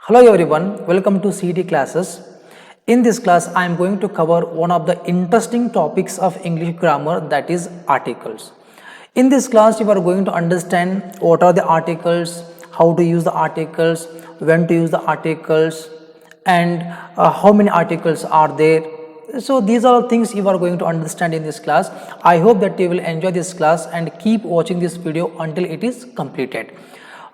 Hello everyone, welcome to CET classes. In this class, I am going to cover one of the interesting topics of English grammar, that is articles. In this class, you are going to understand what are the articles, how to use the articles, when to use the articles, and how many articles are there. So these are all things you are going to understand in this class. I hope that you will enjoy this class and keep watching this video until it is completed.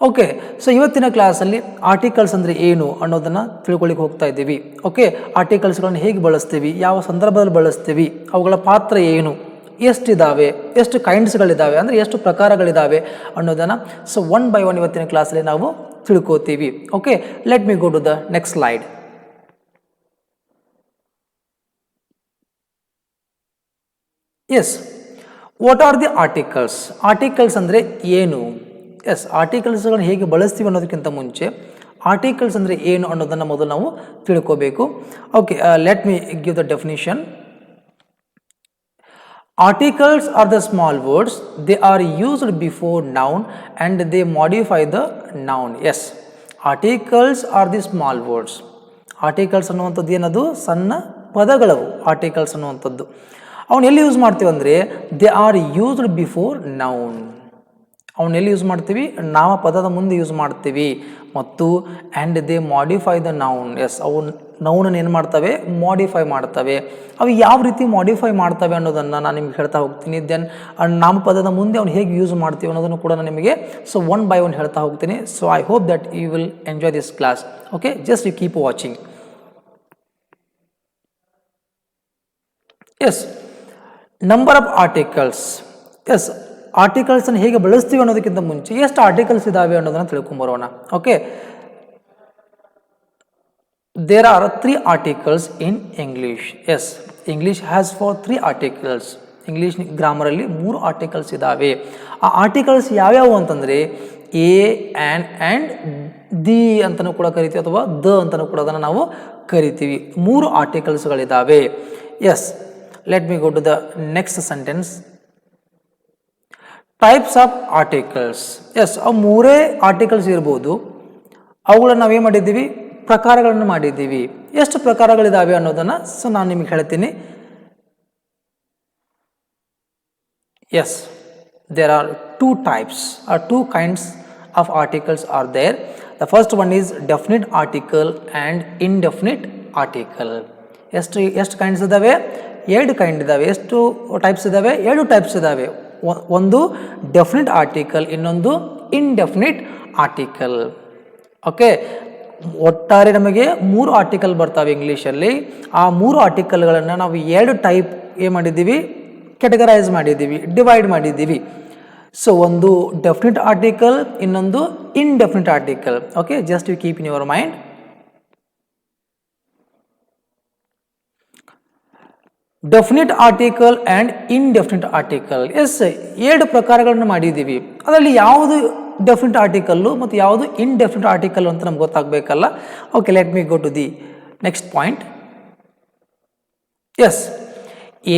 Okay, so ಇವತ್ತಿನ ಕ್ಲಾಸಲ್ಲಿ articles ಅಂದರೆ ಏನು ಅನ್ನೋದನ್ನು ತಿಳ್ಕೊಳ್ಳಿಕ್ಕೆ ಹೋಗ್ತಾ ಇದ್ದೀವಿ. Okay, ಆರ್ಟಿಕಲ್ಸ್ಗಳನ್ನು ಹೇಗೆ ಬಳಸ್ತೀವಿ, ಯಾವ ಸಂದರ್ಭದಲ್ಲಿ ಬಳಸ್ತೀವಿ, ಅವುಗಳ ಪಾತ್ರ ಏನು, ಎಷ್ಟಿದ್ದಾವೆ, ಎಷ್ಟು ಕೈಂಡ್ಸ್ಗಳಿದ್ದಾವೆ ಅಂದರೆ ಎಷ್ಟು ಪ್ರಕಾರಗಳಿದ್ದಾವೆ ಅನ್ನೋದನ್ನು ಸೊ ಒನ್ ಬೈ ಒನ್ ಇವತ್ತಿನ ಕ್ಲಾಸಲ್ಲಿ ನಾವು ತಿಳ್ಕೋತೀವಿ. Okay, let me go to the next slide. Yes, what are the articles? Articles ಅಂದರೆ ಏನು? ಎಸ್, ಆರ್ಟಿಕಲ್ಸ್ಗಳನ್ನು ಹೇಗೆ ಬಳಸ್ತೀವಿ ಅನ್ನೋದಕ್ಕಿಂತ ಮುಂಚೆ ಆರ್ಟಿಕಲ್ಸ್ ಅಂದರೆ ಏನು ಅನ್ನೋದನ್ನು ಮೊದಲು ನಾವು ತಿಳ್ಕೋಬೇಕು. Okay, let me give the definition. Articles are the small words. They are used before noun and they modify the noun. Yes, articles are the small words. Articles ಅನ್ನುವಂಥದ್ದು ಏನದು? ಸಣ್ಣ ಪದಗಳವು ಆರ್ಟಿಕಲ್ಸ್ ಅನ್ನುವಂಥದ್ದು. ಅವನು ಎಲ್ಲಿ ಯೂಸ್ ಮಾಡ್ತೀವಿ ಅಂದರೆ they are used before noun. ಅವನ್ನ ಎಲ್ಲಿ ಯೂಸ್ ಮಾಡ್ತೀವಿ? ನಾಮಪದದ ಮುಂದೆ ಯೂಸ್ ಮಾಡ್ತೀವಿ. ಮತ್ತು and they modify the noun. Yes, ಅವು ನೌನನ್ನು ಏನು ಮಾಡ್ತವೆ? ಮಾಡಿಫೈ ಮಾಡ್ತವೆ. ಅವು ಯಾವ ರೀತಿ ಮಾಡಿಫೈ ಮಾಡ್ತವೆ ಅನ್ನೋದನ್ನು ನಾನು ನಿಮ್ಗೆ ಹೇಳ್ತಾ ಹೋಗ್ತೀನಿ. ದೆನ್ ನಾಮಪದದ ಮುಂದೆ ಅವ್ನು ಹೇಗೆ ಯೂಸ್ ಮಾಡ್ತೀವಿ ಅನ್ನೋದನ್ನು ಕೂಡ ನಾನು ನಿಮಗೆ ಸೊ ಒನ್ ಬೈ ಒನ್ ಹೇಳ್ತಾ ಹೋಗ್ತೀನಿ. So I hope that you will enjoy this class. Okay, just you keep watching. Yes, number of articles. Yes, ಆರ್ಟಿಕಲ್ಸನ್ನು ಹೇಗೆ ಬಳಸ್ತೀವಿ ಅನ್ನೋದಕ್ಕಿಂತ ಮುಂಚೆ ಎಷ್ಟು ಆರ್ಟಿಕಲ್ಸ್ ಇದ್ದಾವೆ ಅನ್ನೋದನ್ನು ತಿಳ್ಕೊಂಬರೋಣ. Okay, there are 3 articles in English. Yes, English has for 3 articles. English ಗ್ರಾಮರಲ್ಲಿ 3 ಆರ್ಟಿಕಲ್ಸ್ ಇದ್ದಾವೆ. ಆ ಆರ್ಟಿಕಲ್ಸ್ ಯಾವ್ಯಾವು ಅಂತಂದರೆ ಎ, ಆ್ಯಂಡ್ ದಿ ಅಂತಲೂ ಕೂಡ ಕರಿತೀವಿ, ಅಥವಾ ದ ಅಂತಲೂ ಕೂಡ ಅದನ್ನು ನಾವು ಕರಿತೀವಿ. 3 ಆರ್ಟಿಕಲ್ಸ್ಗಳಿದ್ದಾವೆ. Yes, let me go to the next sentence. Types of articles. Yes, ಅವು 3 ಆರ್ಟಿಕಲ್ಸ್ ಇರ್ಬೋದು. ಅವುಗಳನ್ನು ನಾವೇನು ಮಾಡಿದ್ದೀವಿ? ಪ್ರಕಾರಗಳನ್ನು ಮಾಡಿದ್ದೀವಿ. ಎಷ್ಟು ಪ್ರಕಾರಗಳಿದ್ದಾವೆ ಅನ್ನೋದನ್ನು ಸೊ ನಾನು ನಿಮಗೆ ಹೇಳ್ತೀನಿ. Yes, there are 2 types are 2 kinds of articles are there. The first one is definite article and indefinite article. ಎಷ್ಟು ಕೈಂಡ್ಸ್ ಇದ್ದಾವೆ? 2 ಕೈಂಡ್ ಇದ್ದಾವೆ. ಎಷ್ಟು ಟೈಪ್ಸ್ ಇದ್ದಾವೆ? 2 ಟೈಪ್ಸ್ ಇದ್ದಾವೆ. ಒಂದು ಡೆಫಿನಿಟ್ ಆರ್ಟಿಕಲ್, ಇನ್ನೊಂದು ಇನ್ಡೆಫಿನಿಟ್ ಆರ್ಟಿಕಲ್. ಓಕೆ, ಒಟ್ಟಾರೆ ನಮಗೆ 3 ಆರ್ಟಿಕಲ್ ಬರ್ತವೆ ಇಂಗ್ಲೀಷಲ್ಲಿ. ಆ 3 ಆರ್ಟಿಕಲ್ಗಳನ್ನು ನಾವು 2 ಟೈಪ್ ಏನು ಮಾಡಿದ್ದೀವಿ? ಕ್ಯಾಟಗರೈಸ್ ಮಾಡಿದ್ದೀವಿ, ಡಿವೈಡ್ ಮಾಡಿದ್ದೀವಿ. ಸೊ ಒಂದು ಡೆಫಿನಿಟ್ ಆರ್ಟಿಕಲ್, ಇನ್ನೊಂದು indefinite article. Okay, just you keep in your mind. Definite article and indefinite article. Yes, 2 ಪ್ರಕಾರಗಳನ್ನು ಮಾಡಿದ್ದೀವಿ. ಅದರಲ್ಲಿ ಯಾವುದು ಡೆಫಿನಿಟ್ ಆರ್ಟಿಕಲ್ಲು ಮತ್ತು ಯಾವುದು ಇನ್ಡೆಫಿನಿಟ್ ಆರ್ಟಿಕಲ್ ಅಂತ ನಮ್ಗೆ ಗೊತ್ತಾಗಬೇಕಲ್ಲ. Okay, let me go to the next point. Yes,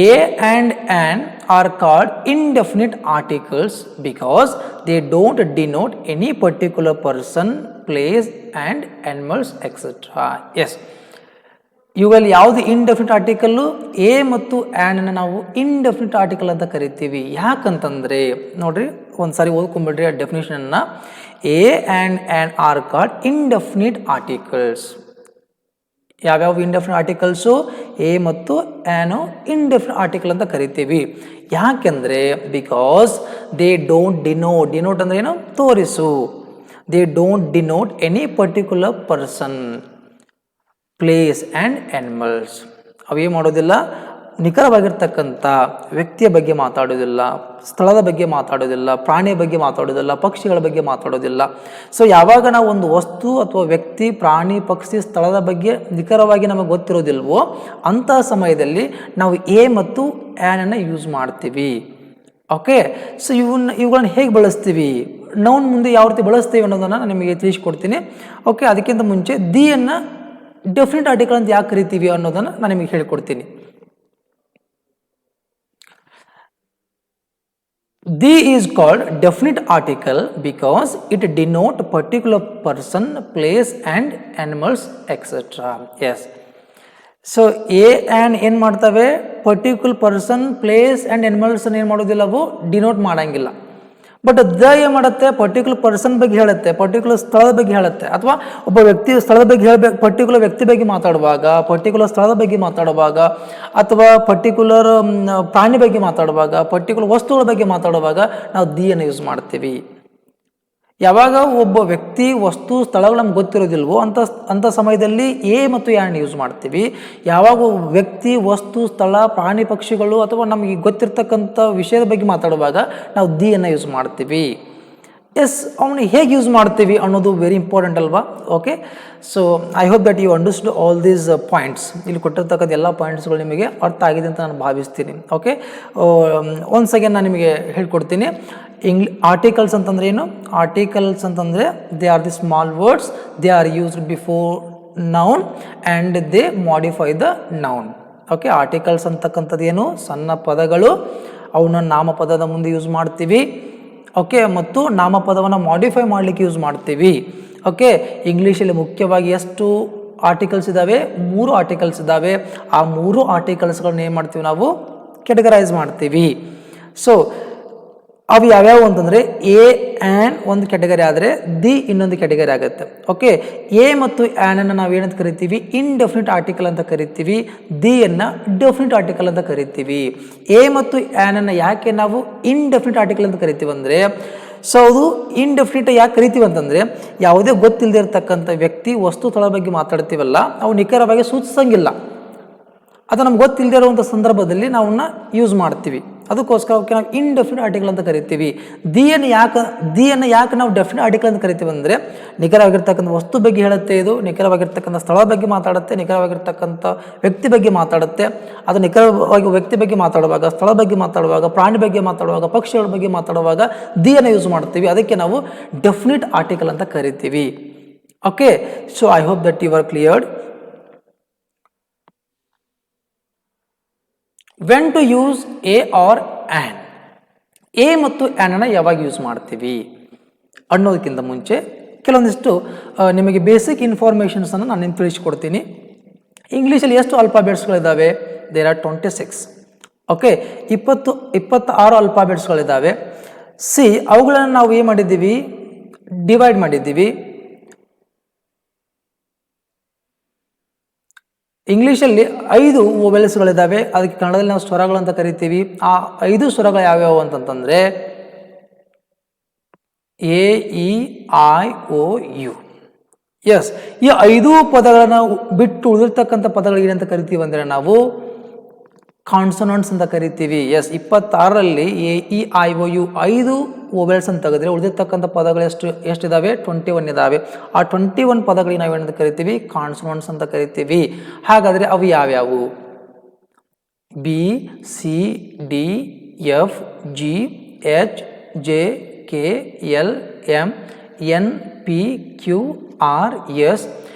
a and an are called indefinite articles because they don't denote any particular person, place and animals etcetera. Yes, ಇವುಗಳಲ್ಲಿ ಯಾವುದು indefinite article? A ಮತ್ತು ಆ್ಯನನ್ನು ನಾವು indefinite article ಅಂತ ಕರಿತೀವಿ. ಯಾಕಂತಂದರೆ ನೋಡ್ರಿ, ಒಂದು ಸಾರಿ ಓದ್ಕೊಂಡ್ಬಿಡ್ರಿ ಆ ಡೆಫಿನೇಷನನ್ನು. A and an are called indefinite articles. ಯಾವ್ಯಾವ ಇನ್ಡೆಫಿನಿಟ್ ಆರ್ಟಿಕಲ್ಸು? ಎ ಮತ್ತು ಆ್ಯನು ಇನ್ಡೆಫಿನಿಟ್ ಆರ್ಟಿಕಲ್ ಅಂತ ಕರಿತೀವಿ. ಯಾಕೆಂದರೆ because they don't denote. Denote ಅಂದರೆ ಏನು? ತೋರಿಸು. They don't denote any particular person, place and animals. ಅವೇ ಮಾಡೋದಿಲ್ಲ, ನಿಖರವಾಗಿರ್ತಕ್ಕಂಥ ವ್ಯಕ್ತಿಯ ಬಗ್ಗೆ ಮಾತಾಡೋದಿಲ್ಲ, ಸ್ಥಳದ ಬಗ್ಗೆ ಮಾತಾಡೋದಿಲ್ಲ, ಪ್ರಾಣಿಯ ಬಗ್ಗೆ ಮಾತಾಡೋದಿಲ್ಲ, ಪಕ್ಷಿಗಳ ಬಗ್ಗೆ ಮಾತಾಡೋದಿಲ್ಲ. ಸೊ ಯಾವಾಗ ನಾವು ಒಂದು ವಸ್ತು ಅಥವಾ ವ್ಯಕ್ತಿ, ಪ್ರಾಣಿ, ಪಕ್ಷಿ, ಸ್ಥಳದ ಬಗ್ಗೆ ನಿಖರವಾಗಿ ನಮಗೆ ಗೊತ್ತಿರೋದಿಲ್ವೋ ಅಂತಹ ಸಮಯದಲ್ಲಿ ನಾವು ಎ ಮತ್ತು ಆ್ಯನನ್ನು ಯೂಸ್ ಮಾಡ್ತೀವಿ. ಓಕೆ, ಸೊ ಇವುಗಳನ್ನ ಹೇಗೆ ಬಳಸ್ತೀವಿ, ನೌನ್ ಮುಂದೆ ಯಾವ ರೀತಿ ಬಳಸ್ತೀವಿ ಅನ್ನೋದನ್ನು ನಾನು ನಿಮಗೆ ತಿಳಿಸ್ಕೊಡ್ತೀನಿ. ಓಕೆ, ಅದಕ್ಕಿಂತ ಮುಂಚೆ ದಿಯನ್ನು ಡೆಫಿನಿಟ್ ಆರ್ಟಿಕಲ್ ಅಂತ ಯಾಕೆ ಕರಿತೀವಿ ಅನ್ನೋದನ್ನು ನಾನು ನಿಮಗೆ ಹೇಳಿಕೊಡ್ತೀನಿ. The is called definite article because it denote particular person, place and animals etc. Yes. So A and ಏನು ಮಾಡ್ತವೆ, particular person, place and animals ಏನು ಮಾಡೋದಿಲ್ಲ, ಅವು ಡಿನೋಟ್ ಮಾಡೋಂಗಿಲ್ಲ. ಬಟ್ ದ ಏನು ಮಾಡುತ್ತೆ, ಪರ್ಟಿಕ್ಯುಲರ್ ಪರ್ಸನ್ ಬಗ್ಗೆ ಹೇಳುತ್ತೆ, ಪರ್ಟಿಕ್ಯುಲರ್ ಸ್ಥಳದ ಬಗ್ಗೆ ಹೇಳುತ್ತೆ, ಅಥವಾ ಒಬ್ಬ ವ್ಯಕ್ತಿ ಸ್ಥಳದ ಬಗ್ಗೆ ಹೇಳಬೇಕು, ಪರ್ಟಿಕ್ಯುಲರ್ ವ್ಯಕ್ತಿ ಬಗ್ಗೆ ಮಾತಾಡುವಾಗ, ಪರ್ಟಿಕ್ಯುಲರ್ ಸ್ಥಳದ ಬಗ್ಗೆ ಮಾತಾಡುವಾಗ, ಅಥವಾ ಪರ್ಟಿಕ್ಯುಲರ್ ಪ್ರಾಣಿ ಬಗ್ಗೆ ಮಾತಾಡುವಾಗ, ಪರ್ಟಿಕ್ಯುಲರ್ ವಸ್ತುಗಳ ಬಗ್ಗೆ ಮಾತಾಡುವಾಗ ನಾವು ದಿಯನ್ನು ಯೂಸ್ ಮಾಡ್ತೀವಿ. ಯಾವಾಗ ಒಬ್ಬ ವ್ಯಕ್ತಿ, ವಸ್ತು, ಸ್ಥಳಗಳು ನಮ್ಗೆ ಗೊತ್ತಿರೋದಿಲ್ವೋ ಅಂಥ ಸಮಯದಲ್ಲಿ ಎ ಮತ್ತು ಆ್ಯಂಡ್ ಯೂಸ್ ಮಾಡ್ತೀವಿ. ಯಾವಾಗ ವ್ಯಕ್ತಿ, ವಸ್ತು, ಸ್ಥಳ, ಪ್ರಾಣಿ, ಪಕ್ಷಿಗಳು ಅಥವಾ ನಮಗೆ ಗೊತ್ತಿರ್ತಕ್ಕಂಥ ವಿಷಯದ ಬಗ್ಗೆ ಮಾತಾಡುವಾಗ ನಾವು ದಿಯನ್ನು ಯೂಸ್ ಮಾಡ್ತೀವಿ. ಎಸ್, ಅವನು ಹೇಗೆ ಯೂಸ್ ಮಾಡ್ತೀವಿ ಅನ್ನೋದು ವೆರಿ ಇಂಪಾರ್ಟೆಂಟ್ ಅಲ್ವಾ? Okay, so I hope that you understood all these points. ಇಲ್ಲಿ ಕೊಟ್ಟಿರ್ತಕ್ಕಂಥ ಎಲ್ಲ ಪಾಯಿಂಟ್ಸ್ಗಳು ನಿಮಗೆ ಅರ್ಥ ಆಗಿದೆ ಅಂತ ನಾನು ಭಾವಿಸ್ತೀನಿ. ಓಕೆ, ಒನ್ಸ್ ಅಗೇನ್ ನಾನು ನಿಮಗೆ ಹೇಳ್ಕೊಡ್ತೀನಿ. ಆರ್ಟಿಕಲ್ಸ್ ಅಂತಂದ್ರೆ ಏನು? ಆರ್ಟಿಕಲ್ಸ್ ಅಂತಂದರೆ they are the small words, they are used before noun and they modify the noun. Okay, articles ಅಂತಕ್ಕಂಥದ್ದು ಏನು? ಸಣ್ಣ ಪದಗಳು, ಅವನ್ನ ನಾಮಪದದ ಮುಂದೆ ಯೂಸ್ ಮಾಡ್ತೀವಿ. ಓಕೆ, ಮತ್ತು ನಾಮಪದವನ್ನು ಮಾಡಿಫೈ ಮಾಡಲಿಕ್ಕೆ ಯೂಸ್ ಮಾಡ್ತೀವಿ. ಓಕೆ, ಇಂಗ್ಲೀಷಲ್ಲಿ ಮುಖ್ಯವಾಗಿ ಎಷ್ಟು ಆರ್ಟಿಕಲ್ಸ್ ಇದ್ದಾವೆ? 3 ಆರ್ಟಿಕಲ್ಸ್ ಇದ್ದಾವೆ. ಆ 3 ಆರ್ಟಿಕಲ್ಸ್ಗಳನ್ನ ಏನು ಮಾಡ್ತೀವಿ ನಾವು? ಕೆಟಗರೈಸ್ ಮಾಡ್ತೀವಿ. ಸೊ ಅವು ಯಾವ್ಯಾವು ಅಂತಂದರೆ ಎ ಆ್ಯನ್ ಒಂದು ಕೆಟಗರಿ ಆದರೆ ದಿ ಇನ್ನೊಂದು ಕೆಟಗರಿ ಆಗುತ್ತೆ. ಓಕೆ, ಎ ಮತ್ತು ಆ್ಯನನ್ನು ನಾವು ಏನಂತ ಕರಿತೀವಿ? ಇನ್ಡೆಫಿನಿಟ್ ಆರ್ಟಿಕಲ್ ಅಂತ ಕರಿತೀವಿ. ದಿಯನ್ನು ಡೆಫಿನಿಟ್ ಆರ್ಟಿಕಲ್ ಅಂತ ಕರಿತೀವಿ. ಎ ಮತ್ತು ಆ್ಯನನ್ನು ಯಾಕೆ ನಾವು ಇನ್ಡೆಫಿನಿಟ್ ಆರ್ಟಿಕಲ್ ಅಂತ ಕರಿತೀವಿ ಅಂದರೆ, ಸೊ ಅದು ಇನ್ಡೆಫಿನಿಟ್ ಯಾಕೆ ಕರಿತೀವಿ ಅಂತಂದರೆ, ಯಾವುದೇ ಗೊತ್ತಿಲ್ಲದೆ ಇರತಕ್ಕಂಥ ವ್ಯಕ್ತಿ, ವಸ್ತು, ಸ್ಥಳ ಬಗ್ಗೆ ಮಾತಾಡ್ತೀವಲ್ಲ, ಅವು ನಿಖರವಾಗಿ ಸೂಚಿಸಂಗಿಲ್ಲ. ಅದು ನಮ್ಗೆ ಗೊತ್ತಿಲ್ಲದೆ ಇರುವಂಥ ಸಂದರ್ಭದಲ್ಲಿ ನಾವನ್ನ ಯೂಸ್ ಮಾಡ್ತೀವಿ. ಅದಕ್ಕೋಸ್ಕರ ಅವಕ್ಕೆ ನಾವು ಇನ್ಡೆಫಿನಿಟ್ ಆರ್ಟಿಕಲ್ ಅಂತ ಕರಿತೀವಿ. ದಿಯನ್ನು ಯಾಕೆ ನಾವು ಡೆಫಿನಿಟ್ ಆರ್ಟಿಕಲ್ ಅಂತ ಕರಿತೀವಿ ಅಂದರೆ, ನಿಖರವಾಗಿರ್ತಕ್ಕಂಥ ವಸ್ತು ಬಗ್ಗೆ ಹೇಳುತ್ತೆ, ಇದು ನಿಖರವಾಗಿರ್ತಕ್ಕಂಥ ಸ್ಥಳದ ಬಗ್ಗೆ ಮಾತಾಡುತ್ತೆ, ನಿಖರವಾಗಿರ್ತಕ್ಕಂಥ ವ್ಯಕ್ತಿ ಬಗ್ಗೆ ಮಾತಾಡುತ್ತೆ. ಅದು ನಿಖರವಾಗಿ ವ್ಯಕ್ತಿ ಬಗ್ಗೆ ಮಾತಾಡುವಾಗ, ಸ್ಥಳ ಬಗ್ಗೆ ಮಾತಾಡುವಾಗ, ಪ್ರಾಣಿ ಬಗ್ಗೆ ಮಾತಾಡುವಾಗ, ಪಕ್ಷಿಗಳ ಬಗ್ಗೆ ಮಾತಾಡುವಾಗ ದಿಯನ್ನು ಯೂಸ್ ಮಾಡ್ತೀವಿ. ಅದಕ್ಕೆ ನಾವು ಡೆಫಿನಿಟ್ ಆರ್ಟಿಕಲ್ ಅಂತ ಕರಿತೀವಿ. Okay, so I hope that you are cleared. When to use a or an, a ಮತ್ತು ಆ್ಯನನ್ನು ಯಾವಾಗ ಯೂಸ್ ಮಾಡ್ತೀವಿ ಅನ್ನೋದಕ್ಕಿಂತ ಮುಂಚೆ ಕೆಲವೊಂದಿಷ್ಟು ನಿಮಗೆ ಬೇಸಿಕ್ ಇನ್ಫಾರ್ಮೇಷನ್ಸನ್ನು ನಾನು ನಿಮ್ಗೆ ತಿಳಿಸ್ಕೊಡ್ತೀನಿ. ಇಂಗ್ಲೀಷಲ್ಲಿ ಎಷ್ಟು ಅಲ್ಫಾಬೆಟ್ಸ್ಗಳಿದ್ದಾವೆ? There are 26. ಓಕೆ, 26 ಅಲ್ಫಾಬೆಟ್ಸ್ಗಳಿದ್ದಾವೆ. ಸಿ, ಅವುಗಳನ್ನು ನಾವು ಏನು ಮಾಡಿದ್ದೀವಿ? ಡಿವೈಡ್ ಮಾಡಿದ್ದೀವಿ. ಇಂಗ್ಲೀಷಲ್ಲಿ 5 ವೊವೆಲ್ಸ್ಗಳಿದ್ದಾವೆ. ಅದಕ್ಕೆ ಕನ್ನಡದಲ್ಲಿ ನಾವು ಸ್ವರಗಳು ಅಂತ ಕರಿತೀವಿ. ಆ 5 ಸ್ವರಗಳು ಯಾವ್ಯಾವು ಅಂತಂತಂದರೆ A, E, I, O, U. Yes, ಈ 5 ಪದಗಳನ್ನು ಬಿಟ್ಟು ಉಳಿದಿರ್ತಕ್ಕಂಥ ಪದಗಳಿಗೆ ಏನಂತ ಕರಿತೀವಿ ಅಂದರೆ ನಾವು ಕಾನ್ಸೊನೆಂಟ್ಸ್ ಅಂತ ಕರಿತೀವಿ. ಎಸ್, 26ರಲ್ಲಿ A, E, I, O, U 5 vowels ಅಂತ ತೆಗೆದ್ರೆ ಉಳಿದಿರ್ತಕ್ಕಂಥ ಪದಗಳು ಎಷ್ಟಿದ್ದಾವೆ? 21 ಇದ್ದಾವೆ. ಆ 21 ಪದಗಳಿಗೆ ನಾವೇನಂತ ಕರಿತೀವಿ? ಕಾನ್ಸೊನೆಂಟ್ಸ್ ಅಂತ ಕರಿತೀವಿ. ಹಾಗಾದರೆ ಅವು ಯಾವ್ಯಾವು? B, C, D, F, G, H, J, K, L, M, N, P, Q, R, S,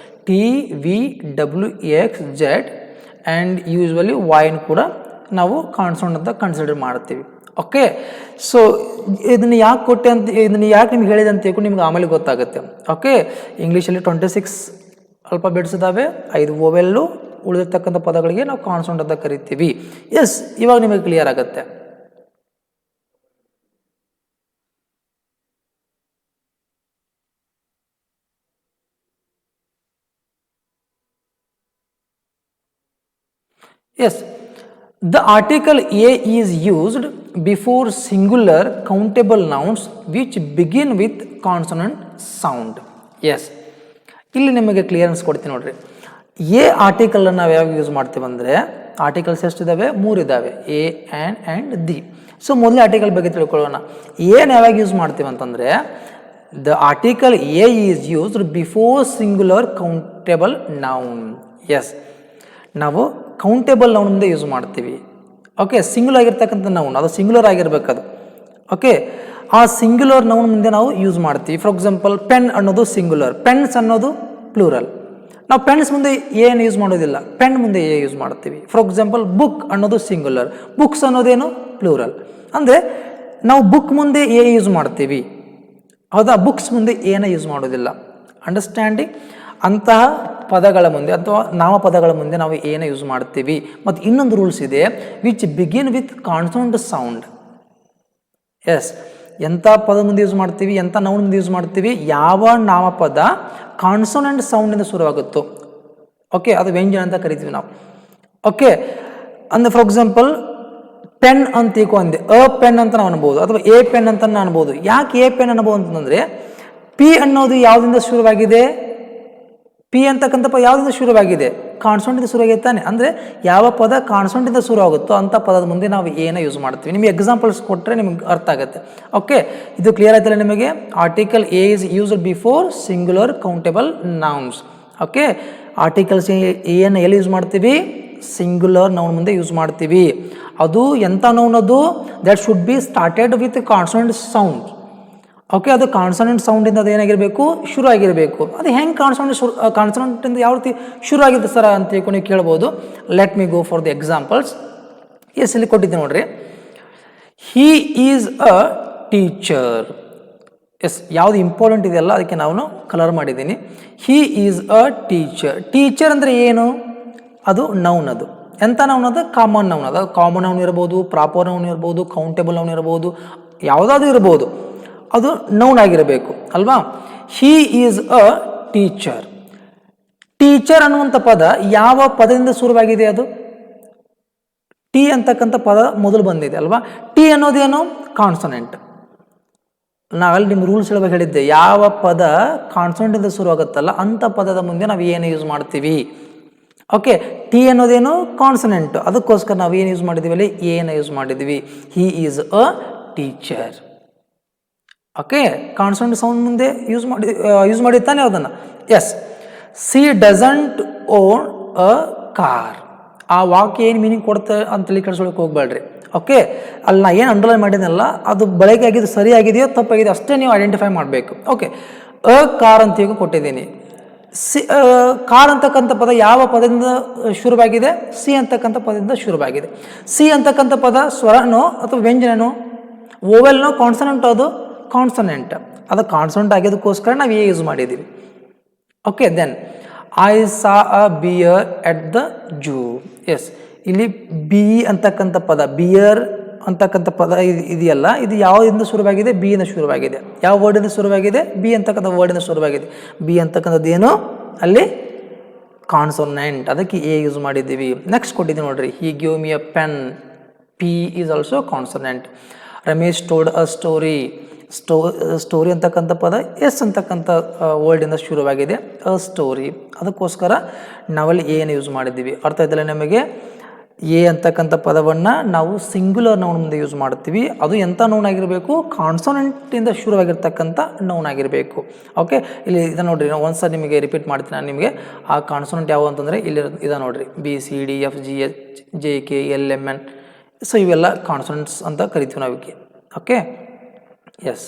T, V, W, X, Z and usually ವೈನ್ ಕೂಡ ನಾವು ಕಾನ್ಸೊನೆಂಟ್ ಅಂತ ಕನ್ಸಿಡರ್ ಮಾಡ್ತೀವಿ. ಓಕೆ, ಸೊ ಇದನ್ನು ಯಾಕೆ ಕೊಟ್ಟೆ ಅಂತ, ಇದನ್ನು ಯಾಕೆ ನಿಮ್ಗೆ ಹೇಳಿದೆ ಅಂತ ತಿಳ್ಕೊಂಡು ನಿಮ್ಗೆ ಆಮೇಲೆ ಗೊತ್ತಾಗುತ್ತೆ. ಓಕೆ, ಇಂಗ್ಲೀಷಲ್ಲಿ 26 ಅಲ್ಫಾಬೆಟ್ಸ್ ಇದ್ದಾವೆ, 5 ವೊವೆಲ್ಲು, ಉಳಿದಿರ್ತಕ್ಕಂಥ ಪದಗಳಿಗೆ ನಾವು ಕಾನ್ಸೊನೆಂಟ್ ಅಂತ ಕರಿತೀವಿ. ಎಸ್, ಇವಾಗ ನಿಮಗೆ ಕ್ಲಿಯರ್ ಆಗುತ್ತೆ. Yes, the article A is used before singular countable nouns which begin with consonant sound. Yes, ಇಲ್ಲಿ ನಿಮಗೆ ಕ್ಲಿಯರೆನ್ಸ್ ಕೊಡ್ತೀನಿ ನೋಡ್ರಿ. ಎ ಆರ್ಟಿಕಲನ್ನು ನಾವು ಯಾವಾಗ ಯೂಸ್ ಮಾಡ್ತೀವಿ ಅಂದರೆ, ಆರ್ಟಿಕಲ್ಸ್ ಎಷ್ಟಿದ್ದಾವೆ? 3 ಇದ್ದಾವೆ, ಎ, ಆ್ಯಂಡ್ ದಿ. ಸೊ ಮೊದಲೇ ಆರ್ಟಿಕಲ್ ಬಗ್ಗೆ ತಿಳ್ಕೊಳ್ಳೋಣ. ಏನು ಯಾವಾಗ ಯೂಸ್ ಮಾಡ್ತೀವಿ ಅಂತಂದರೆ, the article a is used before singular countable noun. Yes, ನಾವು ಕೌಂಟೇಬಲ್ ನೌನ್ ಮುಂದೆ ಯೂಸ್ ಮಾಡ್ತೀವಿ. ಓಕೆ, ಸಿಂಗುಲರ್ ಆಗಿರ್ತಕ್ಕಂಥ ನೌನ್, ಅದು ಸಿಂಗುಲರ್ ಆಗಿರ್ಬೇಕು ಅದು. ಓಕೆ, ಆ ಸಿಂಗುಲರ್ ನೌನ್ ಮುಂದೆ ನಾವು ಯೂಸ್ ಮಾಡ್ತೀವಿ. ಫಾರ್ ಎಕ್ಸಾಂಪಲ್, ಪೆನ್ ಅನ್ನೋದು ಸಿಂಗುಲರ್, ಪೆನ್ಸ್ ಅನ್ನೋದು ಪ್ಲೂರಲ್. ನಾವು ಪೆನ್ಸ್ ಮುಂದೆ ಏನು ಯೂಸ್ ಮಾಡೋದಿಲ್ಲ, ಪೆನ್ ಮುಂದೆ ಎ ಯೂಸ್ ಮಾಡ್ತೀವಿ. ಫಾರ್ ಎಕ್ಸಾಂಪಲ್, ಬುಕ್ ಅನ್ನೋದು ಸಿಂಗುಲರ್, ಬುಕ್ಸ್ ಅನ್ನೋದೇನು ಪ್ಲೂರಲ್. ಅಂದರೆ ನಾವು ಬುಕ್ ಮುಂದೆ ಎ ಯೂಸ್ ಮಾಡ್ತೀವಿ, ಹೌದಾ? ಬುಕ್ಸ್ ಮುಂದೆ ಏನ ಯೂಸ್ ಮಾಡೋದಿಲ್ಲ. ಅಂಡರ್ಸ್ಟ್ಯಾಂಡಿಂಗ್? ಅಂತಹ ಪದಗಳ ಮುಂದೆ ಅಥವಾ ನಾಮಪದಗಳ ಮುಂದೆ ನಾವು ಏನ ಯೂಸ್ ಮಾಡ್ತೀವಿ. ಮತ್ತು ಇನ್ನೊಂದು ರೂಲ್ಸ್ ಇದೆ, which begin with consonant sound. Yes, ಎಂಥ ಪದ ಮುಂದೆ ಯೂಸ್ ಮಾಡ್ತೀವಿ, ಎಂಥ ನೌನ್ ಮುಂದೆ ಯೂಸ್ ಮಾಡ್ತೀವಿ, ಯಾವ ನಾಮಪದ ಕಾನ್ಸೋನೆಂಟ್ ಸೌಂಡಿಂದ ಶುರುವಾಗುತ್ತೋ, ಓಕೆ, ಅದು ವ್ಯಂಜನ ಅಂತ ಕರಿತೀವಿ ನಾವು. ಓಕೆ, ಅಂದರೆ ಫಾರ್ ಎಕ್ಸಾಂಪಲ್ ಪೆನ್ ಅಂತ ತಿಳ್ಕೊ ಅಂದೆ, ಅ ಪೆನ್ ಅಂತ ನಾವು ಅನ್ಬೋದು, ಅಥವಾ ಎ ಪೆನ್ ಅಂತ ನಾವು ಅನ್ಬೋದು. ಯಾಕೆ ಎ ಪೆನ್ ಅನ್ಬೋದು ಅಂತಂದರೆ, ಪಿ ಅನ್ನೋದು ಯಾವುದಿಂದ ಶುರುವಾಗಿದೆ? ಪಿ ಅಂತಕ್ಕಂಥ ಪದ ಯಾವುದಿಂದ ಶುರುವಾಗಿದೆ? ಕಾನ್ಸೋನೆಂಟಿಂದ ಶುರುವಾಗಿದೆ ತಾನೆ. ಅಂದರೆ ಯಾವ ಪದ ಕಾನ್ಸೋನೆಂಟಿಂದ ಶುರುವಾಗುತ್ತೋ ಅಂಥ ಪದದ ಮುಂದೆ ನಾವು ಏನ ಯೂಸ್ ಮಾಡ್ತೀವಿ. ನಿಮಗೆ ಎಕ್ಸಾಂಪಲ್ಸ್ ಕೊಟ್ಟರೆ ನಿಮ್ಗೆ ಅರ್ಥ ಆಗುತ್ತೆ. ಓಕೆ, ಇದು ಕ್ಲಿಯರ್ ಆಯ್ತಲ್ಲ ನಿಮಗೆ? Article A is used before singular countable nouns. Okay, articles ಎನ್ನು ಎಲ್ಲಿ ಯೂಸ್ ಮಾಡ್ತೀವಿ? ಸಿಂಗ್ಯುಲರ್ ನೌನ್ ಮುಂದೆ ಯೂಸ್ ಮಾಡ್ತೀವಿ. ಅದು ಎಂಥ ನೌನ್? ಅದು that should be started with consonant sound. Okay, ಅದು ಕಾನ್ಸೋನೆಂಟ್ ಸೌಂಡಿಂದ ಅದು ಏನಾಗಿರಬೇಕು? ಶುರು ಆಗಿರಬೇಕು. ಅದು ಹೆಂಗೆ ಕಾನ್ಸೋನೆಂಟಿಂದ ಯಾವ ರೀತಿ ಶುರು ಆಗಿದೆ ಸರ್ ಅಂತ ನೀವು ಕೇಳ್ಬೋದು. Let me go for the examples. Yes, ಇಲ್ಲಿ ಕೊಟ್ಟಿದ್ದೆ ನೋಡ್ರಿ. He is a teacher. Yes, ಯಾವುದು ಇಂಪಾರ್ಟೆಂಟ್ ಇದೆಯಲ್ಲ ಅದಕ್ಕೆ ನಾನು ಕಲರ್ ಮಾಡಿದ್ದೀನಿ. He is a teacher. Teacher ಅಂದರೆ ಏನು? ಅದು ನೌನ್. ಅದು ಎಂಥ ನೌನ್? ಅದು ಕಾಮನ್ ನೌನ್. ಅದು ಕಾಮನ್ ನೌನ್ ಇರ್ಬೋದು, ಪ್ರಾಪರ್ ನೌನ್ ಇರ್ಬೋದು, ಕೌಂಟೇಬಲ್ ನೌನ್ ಇರ್ಬೋದು, ಯಾವುದಾದ್ರೂ ಇರ್ಬೋದು, ಅದು ನೌನ್ ಆಗಿರಬೇಕು ಅಲ್ವಾ? He is a teacher. Teacher ಅನ್ನುವಂಥ ಪದ ಯಾವ ಪದದಿಂದ ಶುರುವಾಗಿದೆ? ಅದು ಟಿ ಅಂತಕ್ಕಂಥ ಪದ ಮೊದಲು ಬಂದಿದೆ ಅಲ್ವಾ? ಟಿ ಅನ್ನೋದೇನು? ಕಾನ್ಸನೆಂಟ್. ನಾವಲ್ಲಿ ನಿಮ್ಮ ರೂಲ್ಸ್ ಹೇಳುವಾಗ ಹೇಳಿದ್ದೆ, ಯಾವ ಪದ ಕಾನ್ಸನೆಂಟಿಂದ ಶುರುವಾಗುತ್ತಲ್ಲ ಅಂಥ ಪದದ ಮುಂದೆ ನಾವು ಏನು ಯೂಸ್ ಮಾಡ್ತೀವಿ. ಓಕೆ, ಟಿ ಅನ್ನೋದೇನು? ಕಾನ್ಸನೆಂಟ್. ಅದಕ್ಕೋಸ್ಕರ ನಾವು ಏನು ಯೂಸ್ ಮಾಡಿದ್ದೀವಿ ಅಲ್ಲಿ? ಏನು ಯೂಸ್ ಮಾಡಿದ್ವಿ. He is a teacher. Okay, consonant sound ಮುಂದೆ ಯೂಸ್ ಮಾಡಿ ತಾನೆ ಅದನ್ನು. Yes, she doesn't own a car. ಆ ವಾಕ್ಯ ಏನು ಮೀನಿಂಗ್ ಕೊಡುತ್ತೆ ಅಂತೇಳಿ ಕಳ್ಸೊಳಕ್ಕೆ ಹೋಗ್ಬೇಡ್ರಿ. ಓಕೆ, ಅಲ್ಲಿ ನಾ ಏನು ಅಂಡರ್ಲೈನ್ ಮಾಡಿದ್ನಲ್ಲ ಅದು ಬಳಕೆ ಆಗಿದ್ದು ಸರಿಯಾಗಿದೆಯೋ ತಪ್ಪಾಗಿದೆಯೋ ಅಷ್ಟೇ ನೀವು ಐಡೆಂಟಿಫೈ ಮಾಡಬೇಕು. ಓಕೆ, ಅ ಕಾರ್ ಅಂತ ಈಗ ಕೊಟ್ಟಿದ್ದೀನಿ. ಸಿ ಕಾರ್ ಅಂತಕ್ಕಂಥ ಪದ ಯಾವ ಪದದಿಂದ ಶುರುವಾಗಿದೆ? ಸಿ ಅಂತಕ್ಕಂಥ ಪದದಿಂದ ಶುರುವಾಗಿದೆ. ಸಿ ಅಂತಕ್ಕಂಥ ಪದ ಸ್ವರನೋ ಅಥವಾ ವ್ಯಂಜನನೋ, ಓವೆಲ್ನೋ, ಕಾನ್ಸನೆಂಟೋ? ಅದು ಕಾನ್ಸನೆಂಟ್. ಅದು ಕಾನ್ಸನೆಂಟ್ ಆಗಿದ್ದಕ್ಕೋಸ್ಕರ ನಾವು ಏ ಯೂಸ್ ಮಾಡಿದ್ದೀವಿ. Okay, then I saw a bear at the zoo. Yes, ಇಲ್ಲಿ ಬಿ ಅಂತಕ್ಕಂಥ ಪದ, ಬಿಯರ್ ಅಂತಕ್ಕಂಥ ಪದ ಇದೆಯಲ್ಲ, ಇದು ಯಾವುದರಿಂದ ಶುರುವಾಗಿದೆ? ಬಿ ಇಂದ ಶುರುವಾಗಿದೆ. ಯಾವ ವರ್ಡಿಂದ ಶುರುವಾಗಿದೆ? ಬಿ ಅಂತಕ್ಕಂಥ ವರ್ಡಿಂದ ಶುರುವಾಗಿದೆ. ಬಿ ಅಂತಕ್ಕಂಥದ್ದು ಏನು? ಅಲ್ಲಿ ಕಾನ್ಸೋನೆಂಟ್. ಅದಕ್ಕೆ ಎ ಯೂಸ್ ಮಾಡಿದ್ದೀವಿ. ನೆಕ್ಸ್ಟ್ ಕೊಟ್ಟಿದ್ದೀವಿ ನೋಡ್ರಿ, ಹಿ give me a pen. P is also consonant. Ramesh told a story. Story ಅಂತಕ್ಕಂಥ ಪದ ಎಸ್ ಅಂತಕ್ಕಂಥ ವರ್ಡಿಂದ ಶುರುವಾಗಿದೆ, ಅ ಸ್ಟೋರಿ. ಅದಕ್ಕೋಸ್ಕರ ನಾವಲ್ಲಿ ಏನು ಯೂಸ್ ಮಾಡಿದ್ದೀವಿ. ಅರ್ಥ ಆಯ್ತಲ್ಲ ನಿಮಗೆ? ಎ ಅಂತಕ್ಕಂಥ ಪದವನ್ನು ನಾವು ಸಿಂಗ್ಯುಲರ್ ನೌನ್ ಮುಂದೆ ಯೂಸ್ ಮಾಡ್ತೀವಿ. ಅದು ಎಂಥ ನೌನ್ ಆಗಿರಬೇಕು? ಕಾನ್ಸೋನೆಂಟಿಂದ ಶುರುವಾಗಿರ್ತಕ್ಕಂಥ ನೌನ್ ಆಗಿರಬೇಕು. ಓಕೆ, ಇಲ್ಲಿ ಇದು ನೋಡ್ರಿ, ನಾನು ಒಂದ್ಸಲ ನಿಮಗೆ ರಿಪೀಟ್ ಮಾಡ್ತೀನಿ. ನಾನು ನಿಮಗೆ ಆ ಕಾನ್ಸೋನೆಂಟ್ ಯಾವ ಅಂತಂದರೆ ಇಲ್ಲಿ ಇದು ನೋಡ್ರಿ, B C D F G H J K L M N. So ಇವೆಲ್ಲ ಕಾನ್ಸೋನೆಂಟ್ಸ್ ಅಂತ ಕರಿತೀವಿ ನಾವಿಗೆ. Okay, yes.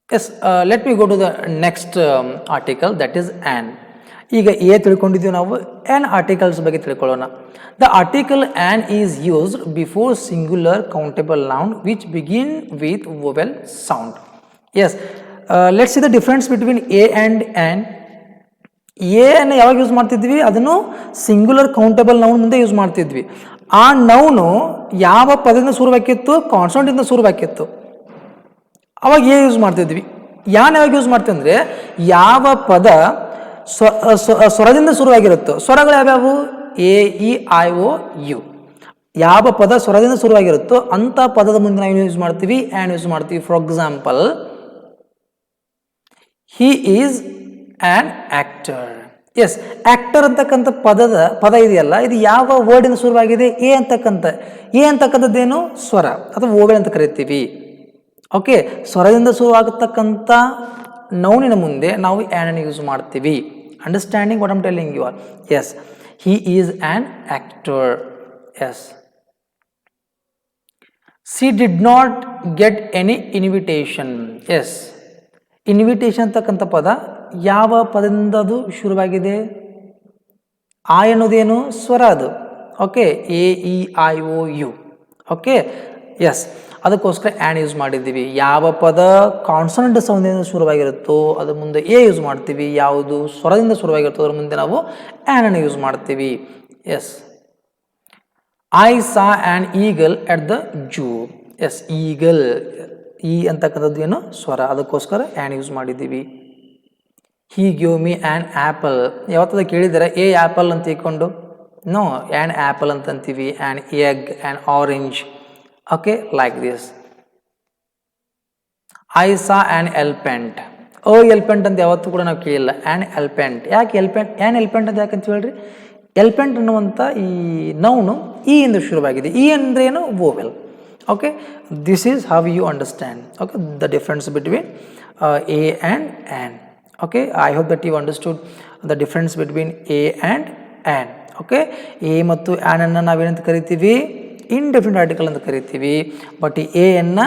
Yes, let me go to the next article, that is an. ಈಗ ಎ ತಿಳ್ಕೊಂಡಿದ್ದೀವಿ ನಾವು, ಆ್ಯನ್ ಆರ್ಟಿಕಲ್ಸ್ ಬಗ್ಗೆ ತಿಳ್ಕೊಳ್ಳೋಣ. The article an is used before singular countable noun which begin with vowel sound. Yes, let's see the difference between a and an. A ಅನ್ನು ಯಾವಾಗ use ಮಾಡ್ತಿದ್ವಿ? ಅದನ್ನು singular countable noun ಮುಂದೆ use ಮಾಡ್ತಿದ್ವಿ. ಆ noun ಯಾವ ಪದದಿಂದ ಶುರುವಾಕಿತ್ತು? ಕಾನ್ಸೋನೆಂಟಿಂದ ಶುರುವಾಕಿತ್ತು. ಅವಾಗ ಎ ಯೂಸ್ ಮಾಡ್ತಿದ್ವಿ. ಯಾನ್ ಯಾವಾಗ ಯೂಸ್ ಮಾಡ್ತೀವಿ ಅಂದರೆ ಯಾವ ಪದ ಸ್ವರದಿಂದ ಶುರುವಾಗಿರುತ್ತೋ. ಸ್ವರಗಳು ಯಾವ್ಯಾವು? A E I O U. ಯಾವ ಪದ ಸ್ವರದಿಂದ ಶುರುವಾಗಿರುತ್ತೋ ಅಂಥ ಪದದ ಮುಂದೆ ನಾವು ಯೂಸ್ ಮಾಡ್ತೀವಿ? ಆ್ಯನ್ ಯೂಸ್ ಮಾಡ್ತೀವಿ. For example, he is an actor. Yes, actor ಅಂತಕ್ಕಂಥ ಪದ ಇದೆಯಲ್ಲ, ಇದು ಯಾವ ವರ್ಡಿಂದ ಶುರುವಾಗಿದೆ? ಎ ಅಂತಕ್ಕಂಥದ್ದೇನು? ಸ್ವರ ಅಥವಾ ವೋವೆಲ್ ಅಂತ ಕರಿತೀವಿ. ಓಕೆ, ಸ್ವರದಿಂದ ಶುರುವಾಗತಕ್ಕಂಥ ನೌನಿನ ಮುಂದೆ ನಾವು ಆ್ಯನ್ ಯೂಸ್ ಮಾಡ್ತೀವಿ. Understanding what I'm telling you are? Yes, he is an actor. Yes, she did not get any invitation. Yes, invitation ಅಂತಕ್ಕಂಥ ಪದ ಯಾವ ಪದದಿಂದ ಅದು ಶುರುವಾಗಿದೆ? ಆ ಅನ್ನೋದೇನು ಸ್ವರ ಅದು. Okay, A E I O U. Okay, yes, ಅದಕ್ಕೋಸ್ಕರ ಆ್ಯನ್ ಯೂಸ್ ಮಾಡಿದ್ದೀವಿ. ಯಾವ ಪದ ಕಾನ್ಸನೆಂಟ್ ಸೌಂಡಿಂದ ಶುರುವಾಗಿರುತ್ತೋ ಅದ್ರ ಮುಂದೆ ಎ ಯೂಸ್ ಮಾಡ್ತೀವಿ, ಯಾವುದು ಸ್ವರದಿಂದ ಶುರುವಾಗಿರುತ್ತೋ ಅದ್ರ ಮುಂದೆ ನಾವು ಆ್ಯನನ್ನು ಯೂಸ್ ಮಾಡ್ತೀವಿ. Yes, I saw an eagle at the zoo. Yes, eagle, E ಅಂತಕ್ಕಂಥದ್ದು ಏನು ಸ್ವರ, ಅದಕ್ಕೋಸ್ಕರ ಆ್ಯನ್ ಯೂಸ್ ಮಾಡಿದ್ದೀವಿ. He give me an apple. ಯಾವತ್ತದ ಕೇಳಿದರೆ ಎ ಆ್ಯಪಲ್ ಅಂತ ತಿಳ್ಕೊಂಡು, ನೋ, ಆ್ಯನ್ ಆ್ಯಪಲ್ ಅಂತ ಅಂತೀವಿ, an egg, an orange. Okay, like this. I saw an elephant. Elephant ಅಂತ ಯಾವತ್ತೂ ಕೂಡ ನಾವು ಕೇಳಿಲ್ಲ, ಆ್ಯನ್ ಎಲ್ಪೆಂಟ್. ಯಾಕೆ ಎಲ್ಪೆಂಟ್, ಆ್ಯನ್ ಎಲ್ಪೆಂಟ್ ಅಂತ ಯಾಕಂತ ಹೇಳ್ರಿ, ಎಲ್ಪೆಂಟ್ ಅನ್ನುವಂಥ ಈ ನೌನು ಇ ಇಂದ ಶುರುವಾಗಿದೆ. ಇ ಅಂದ್ರೆ ಏನು, vowel. Okay, this is how you understand. Okay, the difference between a and an. Okay, I hope that you understood the difference between a and an. Okay, a ಮತ್ತು ಆ್ಯನನ್ನು ನಾವೇನಂತ ಕರಿತೀವಿ, indefinite article ಅಂತ ಕರಿತೀವಿ. But ಈ A ಅನ್ನು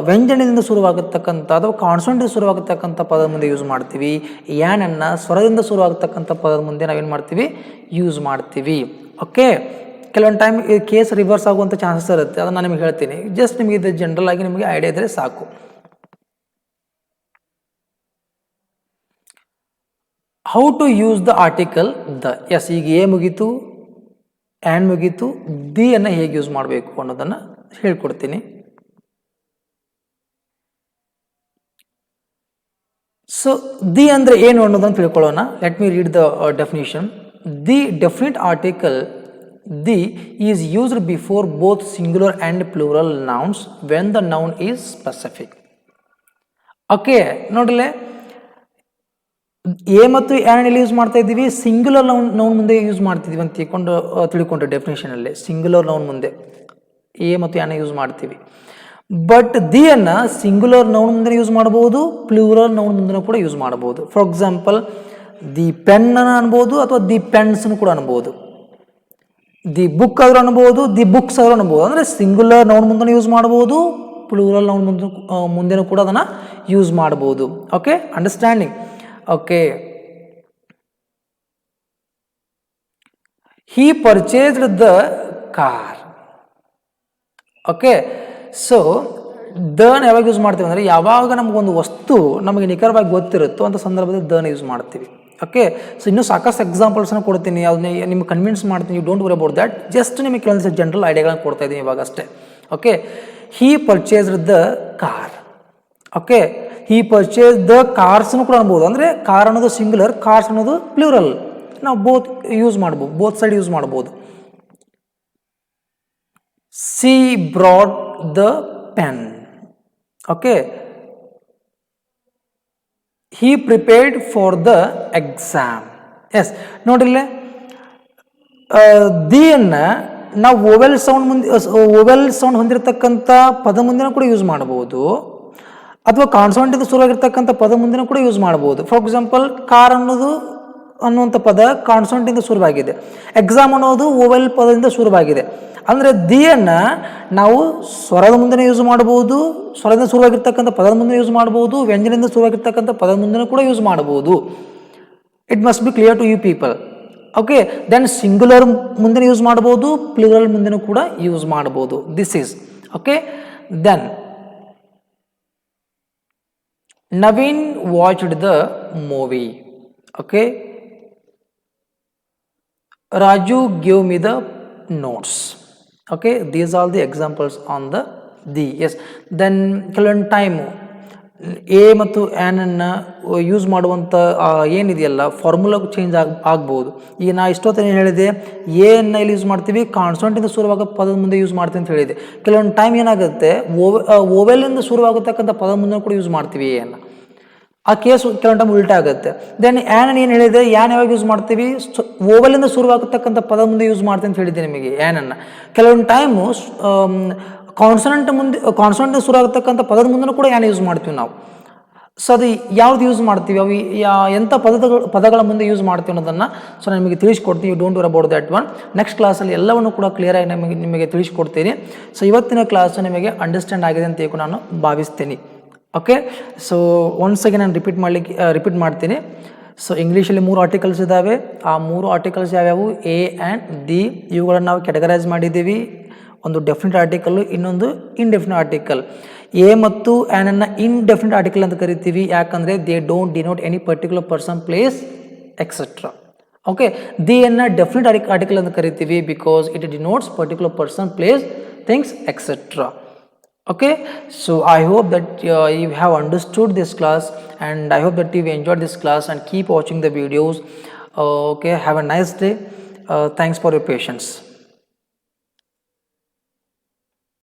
ವ್ಯಂಜನದಿಂದ ಶುರುವಾಗತಕ್ಕಂಥ ಅಥವಾ consonant ಶುರುವಾಗತಕ್ಕಂಥ ಪದದ ಮುಂದೆ ಯೂಸ್ ಮಾಡ್ತೀವಿ. ಆ್ಯನನ್ನು ಸ್ವರದಿಂದ ಶುರುವಾಗತಕ್ಕಂಥ ಪದದ ಮುಂದೆ ನಾವೇನು ಮಾಡ್ತೀವಿ, ಯೂಸ್ ಮಾಡ್ತೀವಿ. ಓಕೆ, ಕೆಲವೊಂದು ಟೈಮ್ ಈ ಕೇಸ್ ರಿವರ್ಸ್ ಆಗುವಂಥ ಚಾನ್ಸಸ್ ಇರುತ್ತೆ, ಅದನ್ನು ನಾನು ನಿಮಗೆ ಹೇಳ್ತೀನಿ. ಜಸ್ಟ್ ನಿಮಗೆ ಇದು ಜನರಲ್ ಆಗಿ ನಿಮಗೆ ಐಡಿಯಾ ಇದ್ದರೆ ಸಾಕು. How to use the article the. Yes, ಈಗ ಎ ಮುಗೀತು, ಆ್ಯನ್ ಮುಗೀತು, ದಿ ಅನ್ನು ಹೇಗೆ ಯೂಸ್ ಮಾಡಬೇಕು ಅನ್ನೋದನ್ನು ಹೇಳ್ಕೊಡ್ತೀನಿ. ಸೊ ದಿ ಅಂದರೆ ಏನು ಅನ್ನೋದನ್ನು ತಿಳ್ಕೊಳ್ಳೋಣ. Let me read the definition. The definite article the is used before both singular and plural nouns when the noun is specific. Okay, ನೋಡಿಲೆ ಎ ಮತ್ತು ಆ್ಯನ್ ಎಲ್ಲಿ ಯೂಸ್ ಮಾಡ್ತಾ ಇದ್ದೀವಿ, ಸಿಂಗ್ಯುಲರ್ ನೌನ್ ಮುಂದೆ ಯೂಸ್ ಮಾಡ್ತಿದ್ದೀವಿ ಅಂತ ತಿಳ್ಕೊಂಡ್ರೆ ಡೆಫಿನೇಷನಲ್ಲಿ ಸಿಂಗ್ಯುಲರ್ ನೌನ್ ಮುಂದೆ ಎ ಮತ್ತು ಆ್ಯನ್ ಯೂಸ್ ಮಾಡ್ತೀವಿ. ಬಟ್ ದಿ ಅನ್ನು ಸಿಂಗ್ಯುಲರ್ ನೌನ್ ಮುಂದೆ ಯೂಸ್ ಮಾಡಬಹುದು, ಪ್ಲೂರಲ್ ನೌನ್ ಮುಂದೆ ಕೂಡ ಯೂಸ್ ಮಾಡಬಹುದು. ಫಾರ್ ಎಕ್ಸಾಂಪಲ್, ದಿ ಪೆನ್ ಅನ್ನು ಅನ್ಬೋದು ಅಥವಾ ದಿ ಪೆನ್ಸ್ ಕೂಡ ಅನ್ಬೋದು. ದಿ ಬುಕ್ ಆದರೂ ಅನ್ಬೋದು, ದಿ ಬುಕ್ಸ್ ಆದರೂ ಅನ್ಬೋದು. ಅಂದರೆ ಸಿಂಗ್ಯುಲರ್ ನೌನ್ ಮುಂದೆ ಯೂಸ್ ಮಾಡಬಹುದು, ಪ್ಲೂರಲ್ ನೌನ್ ಮುಂದೆನೂ ಕೂಡ ಅದನ್ನು ಯೂಸ್ ಮಾಡಬಹುದು. Okay, understanding. Okay, he purchased the car. Okay, so ದನ ಯಾವಾಗ ಯೂಸ್ ಮಾಡ್ತೀವಿ ಅಂದರೆ ಯಾವಾಗ ನಮಗೊಂದು ವಸ್ತು ನಮಗೆ ನಿಖರವಾಗಿ ಗೊತ್ತಿರುತ್ತೋ ಅಂತ ಸಂದರ್ಭದಲ್ಲಿ ದನ ಯೂಸ್ ಮಾಡ್ತೀವಿ. ಓಕೆ, ಸೊ ಇನ್ನೂ ಸಾಕಷ್ಟು ಎಕ್ಸಾಂಪಲ್ಸ್ನ ಕೊಡ್ತೀನಿ, ಅದನ್ನ ನಿಮ್ಗೆ ಕನ್ವಿನ್ಸ್ ಮಾಡ್ತೀನಿ. You don't worry about that. Just ನಿಮಗೆ ಕೆಲವೊಂದು ಜನರಲ್ ಐಡಿಯಾಗಳನ್ನ ಕೊಡ್ತಾ ಇದ್ದೀನಿ ಇವಾಗ ಅಷ್ಟೇ. Okay, he purchased the car. Okay, he purchased the cars ಕೂಡ ಅನ್ಬೋದು. ಅಂದರೆ ಕಾರ್ ಅನ್ನೋದು ಸಿಂಗ್ಯುಲರ್, ಕಾರ್ಸ್ ಅನ್ನೋದು ಪ್ಲೂರಲ್. ನಾವು ಬೋತ್ ಯೂಸ್ ಮಾಡ್ಬೋದು, ಬೋತ್ ಸೈಡ್ ಯೂಸ್ ಮಾಡ್ಬೋದು. she brought the pen. Okay, he prepared for the exam. Yes, ನೋಡಿಲ್ಲೇ ದಿ ಅನ್ನು ನಾವು ಓವೆಲ್ ಸೌಂಡ್ ಹೊಂದಿರತಕ್ಕಂಥ ಪದ ಮುಂದಿನ ಕೂಡ ಯೂಸ್ ಮಾಡಬಹುದು, ಅಥವಾ ಕಾನ್ಸನೆಂಟ್ ಶುರುವಾಗಿರ್ತಕ್ಕಂಥ ಪದ ಮುಂದಿನ ಕೂಡ ಯೂಸ್ ಮಾಡಬಹುದು. ಫಾರ್ ಎಕ್ಸಾಂಪಲ್, ಕಾರ್ ಅನ್ನುವಂಥ ಪದ ಕಾನ್ಸನೆಂಟಿಂದ ಶುರುವಾಗಿದೆ, ಎಕ್ಸಾಮ್ ಅನ್ನೋದು ಓವೆಲ್ ಪದದಿಂದ ಶುರುವಾಗಿದೆ. ಅಂದರೆ ದಿ ಅನ್ನು ನಾವು ಸ್ವರದ ಮುಂದೆ ಯೂಸ್ ಮಾಡಬಹುದು, ಸ್ವರದಿಂದ ಶುರುವಾಗಿರ್ತಕ್ಕಂಥ ಪದದ ಮುಂದೆ ಯೂಸ್ ಮಾಡಬಹುದು, ವ್ಯಂಜನದಿಂದ ಶುರುವಾಗಿರ್ತಕ್ಕಂಥ ಪದದ ಮುಂದೆ ಕೂಡ ಯೂಸ್ ಮಾಡಬಹುದು. It must be clear to you people. Okay, then singular ಮುಂದೆ ಯೂಸ್ ಮಾಡಬಹುದು, ಪ್ಲೂರಲ್ ಮುಂದೆ ಕೂಡ ಯೂಸ್ ಮಾಡಬಹುದು. This is okay. Then Naveen watched the movie. Okay, Raju gave me the notes. Okay, these are the examples on the the. Yes, then ಕೆಲವೊಂದು time A ಮತ್ತು ಆ್ಯನನ್ನು use ಮಾಡುವಂಥ ಏನಿದೆಯಲ್ಲ formula change ಆಗ್ಬೋದು. ಈಗ ನಾ ಇಷ್ಟೊತ್ತೇನು ಹೇಳಿದೆ, ಎನ್ನು ಇಲ್ಲಿ ಯೂಸ್ ಮಾಡ್ತೀವಿ, ಕಾನ್ಸನೆಂಟಿಂದ ಶುರುವಾಗ ಪದದ ಮುಂದೆ ಯೂಸ್ ಮಾಡ್ತೀವಿ ಅಂತ ಹೇಳಿದೆ. ಕೆಲವೊಂದು ಟೈಮ್ ಏನಾಗುತ್ತೆ, ಓವೆಲಿಂದ ಶುರುವಾಗತಕ್ಕಂಥ ಪದದ ಮುಂದೆ ಕೂಡ ಯೂಸ್ ಮಾಡ್ತೀವಿ ಎನ್ನು. ಆ ಕೇಸ್ ಕೆಲವೊಂದು ಟೈಮ್ ಉಲ್ಟಾ ಆಗುತ್ತೆ. ದೆನ್ ಆ್ಯನ್ ಏನು ಹೇಳಿದೆ, ಯಾನ್ ಯಾವಾಗ ಯೂಸ್ ಮಾಡ್ತೀವಿ, ಓವಲಿಂದ ಶುರುವಾಗತಕ್ಕಂಥ ಪದ ಮುಂದೆ ಯೂಸ್ ಮಾಡ್ತೀವಿ ಅಂತ ಹೇಳಿದ್ದೆ ನಿಮಗೆ ಆ್ಯನನ್ನು. ಕೆಲವೊಂದು ಟೈಮು ಕಾನ್ಸನೆಂಟ್ ಶುರುವಾಗತಕ್ಕಂಥ ಪದದ ಮುಂದೆ ಕೂಡ ಆ್ಯನ್ ಯೂಸ್ ಮಾಡ್ತೀವಿ ನಾವು. ಸೊ ಅದು ಯಾವ್ದು ಯೂಸ್ ಮಾಡ್ತೀವಿ, ಅವು ಎಂಥ ಪದಗಳ ಮುಂದೆ ಯೂಸ್ ಮಾಡ್ತೀವಿ ಅನ್ನೋದನ್ನು ಸೊ ನಾನು ನಿಮಗೆ ತಿಳಿಸ್ಕೊಡ್ತೀನಿ. You don't worry about that one. Next ಕ್ಲಾಸಲ್ಲಿ ಎಲ್ಲವನ್ನು ಕೂಡ ಕ್ಲಿಯರಾಗಿ ನಿಮಗೆ ತಿಳಿಸ್ಕೊಡ್ತೀನಿ. ಸೊ ಇವತ್ತಿನ ಕ್ಲಾಸು ನಿಮಗೆ ಅಂಡರ್ಸ್ಟ್ಯಾಂಡ್ ಆಗಿದೆ ಅಂತ ಹೇಳಿ ನಾನು ಭಾವಿಸ್ತೀನಿ. ಓಕೆ, ಸೊ ಒನ್ಸ್ ಅಗೇನ್ ನಾನು ರಿಪೀಟ್ ಮಾಡ್ತೀನಿ. ಸೊ ಇಂಗ್ಲೀಷಲ್ಲಿ 3 ಆರ್ಟಿಕಲ್ಸ್ ಇದ್ದಾವೆ. ಆ 3 ಆರ್ಟಿಕಲ್ಸ್ ಯಾವ್ಯಾವು? A and the. ಇವುಗಳನ್ನು ನಾವು ಕೆಟಗರೈಸ್ ಮಾಡಿದ್ದೀವಿ. ಒಂದು ಡೆಫಿನೆಟ್ ಆರ್ಟಿಕಲ್ಲು, ಇನ್ನೊಂದು ಇನ್ಡೆಫಿನೆಟ್ ಆರ್ಟಿಕಲ್. ಎ ಮತ್ತು ಆ್ಯನನ್ನು ಇನ್ಡೆಫಿನೆಟ್ ಆರ್ಟಿಕಲ್ ಅಂತ ಕರಿತೀವಿ. ಯಾಕಂದರೆ they don't denote any particular person, place, etcetera. Okay. The ಅನ್ನು ಡೆಫಿನೆಟ್ ಆರ್ಟಿಕಲ್ ಅಂತ ಕರಿತೀವಿ because it denotes particular person, place, things, etcetera. Okay, so I hope that you have understood this class, and I hope that you enjoyed this class and keep watching the videos. Okay, have a nice day. Thanks for your patience.